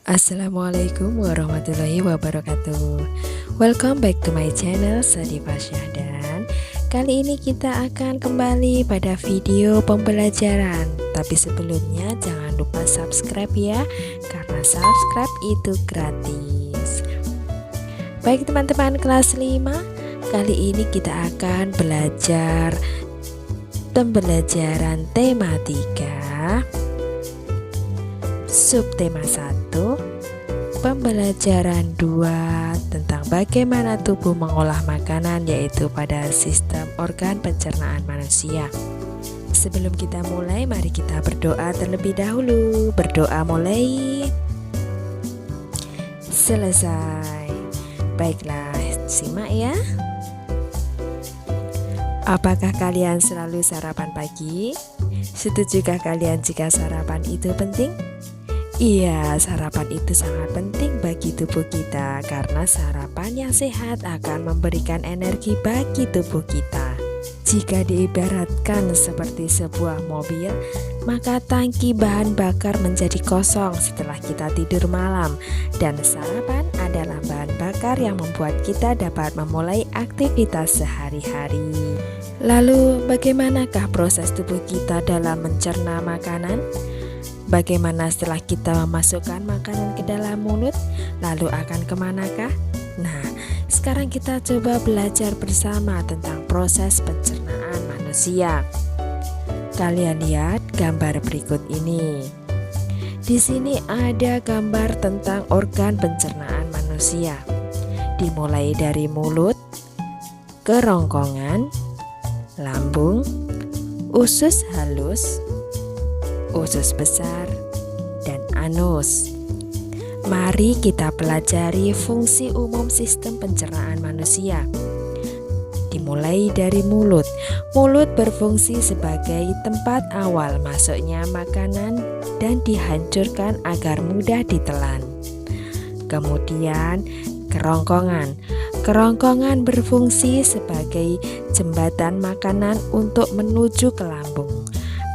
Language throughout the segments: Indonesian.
Assalamualaikum warahmatullahi wabarakatuh. Welcome back to my channel Sadifa Syahdan. Kali ini kita akan kembali pada video pembelajaran. Tapi sebelumnya jangan lupa subscribe ya, karena subscribe itu gratis. Baik teman-teman kelas 5, kali ini kita akan belajar pembelajaran tematika subtema 1, pembelajaran 2 tentang bagaimana tubuh mengolah makanan, yaitu pada sistem organ pencernaan manusia. Sebelum kita mulai, mari kita berdoa terlebih dahulu. Berdoa mulai. Selesai. Baiklah, simak ya. Apakah kalian selalu sarapan pagi? Setujukah kalian jika sarapan itu penting? Iya, sarapan itu sangat penting bagi tubuh kita, karena sarapan yang sehat akan memberikan energi bagi tubuh kita. Jika diibaratkan seperti sebuah mobil, maka tangki bahan bakar menjadi kosong setelah kita tidur malam, dan sarapan adalah bahan bakar yang membuat kita dapat memulai aktivitas sehari-hari. Lalu, bagaimanakah proses tubuh kita dalam mencerna makanan? Bagaimana setelah kita memasukkan makanan ke dalam mulut, lalu akan kemanakah? Nah, sekarang kita coba belajar bersama tentang proses pencernaan manusia. Kalian lihat gambar berikut ini. Di sini ada gambar tentang organ pencernaan manusia. Dimulai dari mulut, kerongkongan, lambung, usus halus, usus besar, dan anus. Mari kita pelajari fungsi umum sistem pencernaan manusia. Dimulai dari mulut. Mulut berfungsi sebagai tempat awal masuknya makanan dan dihancurkan agar mudah ditelan. Kemudian kerongkongan. Kerongkongan berfungsi sebagai jembatan makanan untuk menuju ke lambung.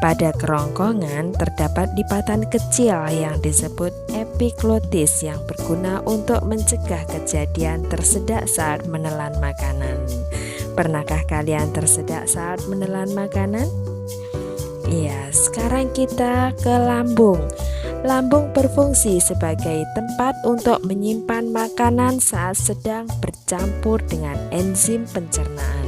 Pada kerongkongan terdapat lipatan kecil yang disebut epiglotis yang berguna untuk mencegah kejadian tersedak saat menelan makanan. Pernahkah kalian tersedak saat menelan makanan? Iya, sekarang kita ke lambung. Lambung berfungsi sebagai tempat untuk menyimpan makanan saat sedang bercampur dengan enzim pencernaan.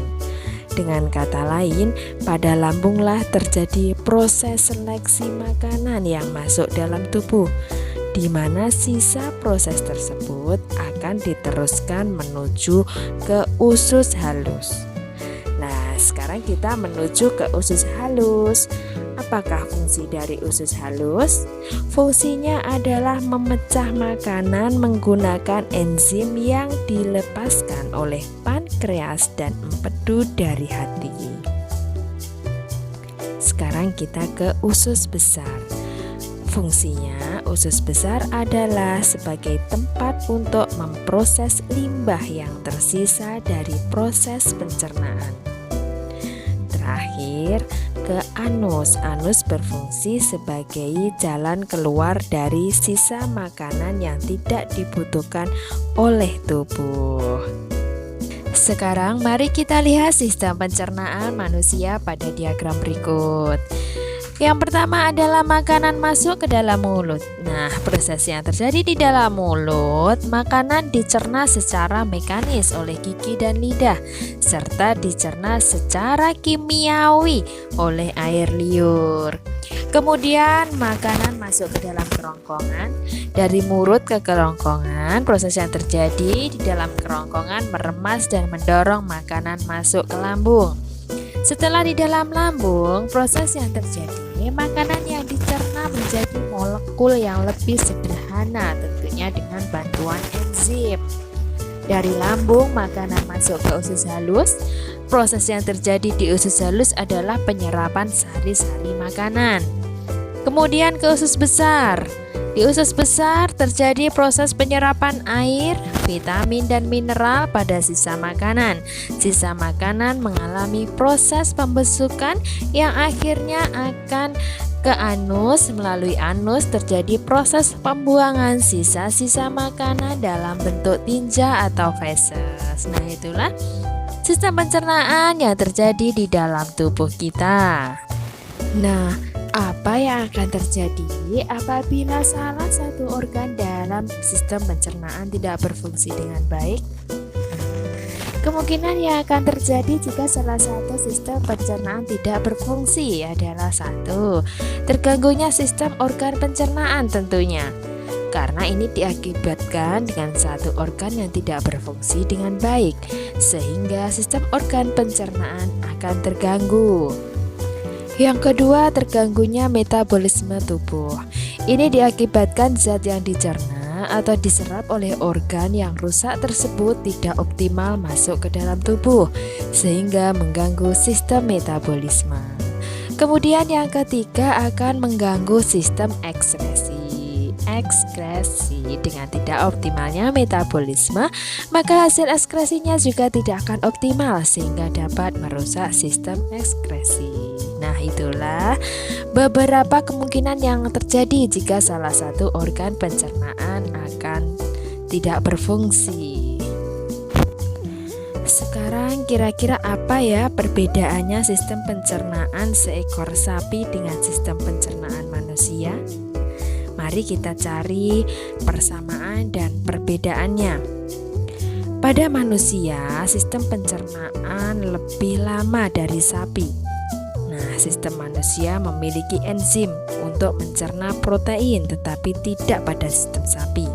Dengan kata lain, pada lambunglah terjadi proses seleksi makanan yang masuk dalam tubuh, di mana sisa proses tersebut akan diteruskan menuju ke usus halus. Nah, sekarang kita menuju ke usus halus. Apakah fungsi dari usus halus? Fungsinya adalah memecah makanan menggunakan enzim yang dilepaskan oleh pankreas dan empedu dari hati. Sekarang kita ke usus besar. Fungsinya, usus besar adalah sebagai tempat untuk memproses limbah yang tersisa dari proses pencernaan. Terakhir, ke anus. Anus berfungsi sebagai jalan keluar dari sisa makanan yang tidak dibutuhkan oleh tubuh. Sekarang mari kita lihat sistem pencernaan manusia pada diagram berikut. Yang pertama adalah makanan masuk ke dalam mulut. Nah, proses yang terjadi di dalam mulut, makanan dicerna secara mekanis oleh gigi dan lidah, serta dicerna secara kimiawi oleh air liur. Kemudian makanan masuk ke dalam kerongkongan. Dari mulut ke kerongkongan, proses yang terjadi di dalam kerongkongan meremas dan mendorong makanan masuk ke lambung. Setelah di dalam lambung, proses yang terjadi, makanan yang dicerna menjadi molekul yang lebih sederhana, tentunya dengan bantuan enzim. Dari lambung, makanan masuk ke usus halus. Proses yang terjadi di usus halus adalah penyerapan sari-sari makanan. Kemudian ke usus besar. Di usus besar terjadi proses penyerapan air, vitamin, dan mineral pada sisa makanan. Sisa makanan mengalami proses pembusukan yang akhirnya akan ke anus. Melalui anus terjadi proses pembuangan sisa-sisa makanan dalam bentuk tinja atau feses. Nah, itulah sistem pencernaan yang terjadi di dalam tubuh kita. Nah, apa yang akan terjadi apabila salah satu organ dalam sistem pencernaan tidak berfungsi dengan baik? Kemungkinan yang akan terjadi jika salah satu sistem pencernaan tidak berfungsi adalah satu, terganggunya sistem organ pencernaan tentunya. Karena ini diakibatkan dengan satu organ yang tidak berfungsi dengan baik, sehingga sistem organ pencernaan akan terganggu. Yang kedua, terganggunya metabolisme tubuh. Ini diakibatkan zat yang dicerna atau diserap oleh organ yang rusak tersebut tidak optimal masuk ke dalam tubuh, sehingga mengganggu sistem metabolisme. Kemudian yang ketiga akan mengganggu sistem ekskresi. Dengan tidak optimalnya metabolisme, maka hasil ekskresinya juga tidak akan optimal sehingga dapat merusak sistem ekskresi. Nah, itulah beberapa kemungkinan yang terjadi jika salah satu organ pencernaan akan tidak berfungsi. Sekarang kira-kira apa ya perbedaannya sistem pencernaan seekor sapi dengan sistem pencernaan manusia? Mari kita cari persamaan dan perbedaannya. Pada manusia, sistem pencernaan lebih lama dari sapi. Nah, sistem manusia memiliki enzim untuk mencerna protein, tetapi tidak pada sistem sapi.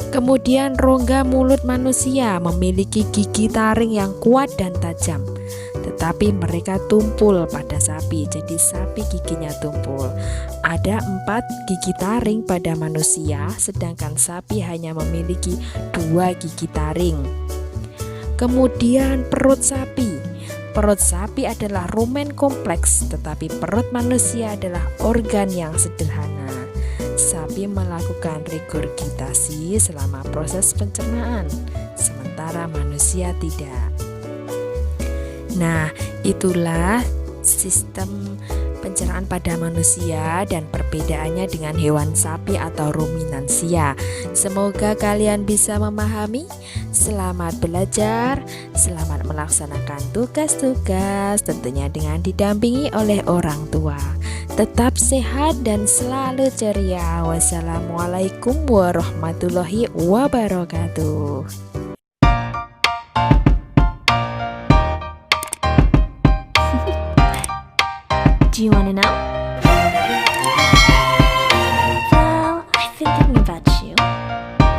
Kemudian rongga mulut manusia memiliki gigi taring yang kuat dan tajam, tetapi mereka tumpul pada sapi, jadi sapi giginya tumpul. Ada 4 gigi taring pada manusia, sedangkan sapi hanya memiliki 2 gigi taring. Kemudian perut sapi. Perut sapi adalah rumen kompleks, tetapi perut manusia adalah organ yang sederhana. Sapi melakukan regurgitasi selama proses pencernaan, sementara manusia tidak. Nah, itulah sistem pencernaan pada manusia dan perbedaannya dengan hewan sapi atau ruminansia. Semoga kalian bisa memahami. Selamat belajar, selamat melaksanakan tugas-tugas, tentunya dengan didampingi oleh orang tua. Tetap sehat dan selalu ceria. Wassalamualaikum warahmatullahi wabarakatuh. Do you want to know?